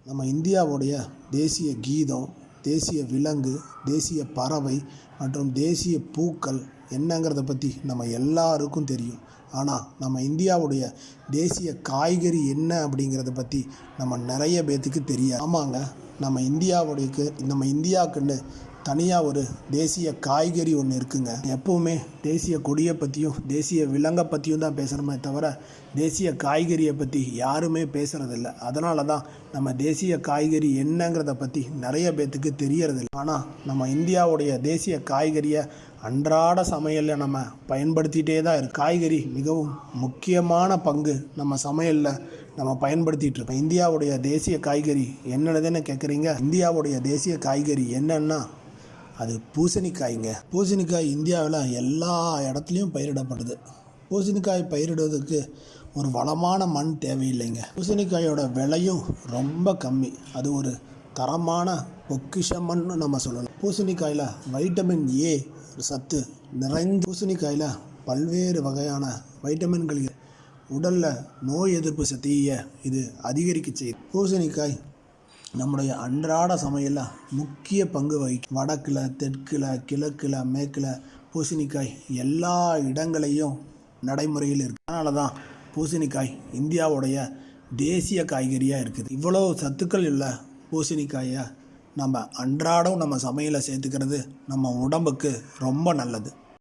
நம்ம இந்தியாவுடைய தேசிய கீதம், தேசிய விலங்கு, தேசிய பறவை மற்றும் தேசிய பூக்கள் என்னங்கிறத பற்றி நம்ம எல்லாருக்கும் தெரியும். ஆனால் நம்ம இந்தியாவுடைய தேசிய காய்கறி என்ன அப்படிங்கிறத பற்றி நம்ம நிறைய பேர்த்துக்கு தெரியாது. ஆமாங்க, நம்ம இந்தியாவுக்குன்னு தனியாக ஒரு தேசிய காய்கறி ஒன்று இருக்குங்க. எப்போவுமே தேசிய கொடியை பற்றியும் தேசிய விலங்கை பற்றியும் தான் பேசுகிறோமே தவிர தேசிய காய்கறியை பற்றி யாருமே பேசுகிறதில்ல. அதனால தான் நம்ம தேசிய காய்கறி என்னங்கிறத பற்றி நிறைய பேர்த்துக்கு தெரியறதில்லை. ஆனால் நம்ம இந்தியாவுடைய தேசிய காய்கறியை அன்றாட சமையலில் நம்ம பயன்படுத்திகிட்டே தான் இருக்கு. காய்கறி மிகவும் முக்கியமான பங்கு நம்ம சமையலில் நம்ம பயன்படுத்திகிட்டு இருக்கோம். இந்தியாவுடைய தேசிய காய்கறி என்னதுன்னு கேட்குறீங்க. இந்தியாவுடைய தேசிய காய்கறி என்னன்னா அது பூசணிக்காய்ங்க. பூசணிக்காய் இந்தியாவில் எல்லா இடத்துலையும் பயிரிடப்படுது. பூசணிக்காய் பயிரிடுவதற்கு ஒரு வளமான மண் தேவையில்லைங்க. பூசணிக்காயோட விலையும் ரொம்ப கம்மி. அது ஒரு தரமான பொக்கிஷமன்னு நம்ம சொல்லலாம். பூசணிக்காயில் வைட்டமின் ஏ சத்து நிறைந்த பூசணிக்காயில் பல்வேறு வகையான வைட்டமின்கள் உடலில் நோய் எதிர்ப்பு சக்தியை இது அதிகரிக்க செய்யுது. பூசணிக்காய் நம்முடைய அன்றாட சமையலில் முக்கிய பங்கு வகிக்கும். வடக்கில், தெற்கில், கிழக்கில், மேற்கில் பூசணிக்காய் எல்லா இடங்களையும் நடைமுறையில் இருக்குது. அதனால தான் பூசணிக்காய் இந்தியாவுடைய தேசிய காய்கறியாக இருக்குது. இவ்வளோ சத்துக்கள் உள்ள பூசணிக்காயை நம்ம அன்றாடம் நம்ம சமையலை சேர்த்துக்கிறது நம்ம உடம்புக்கு ரொம்ப நல்லது.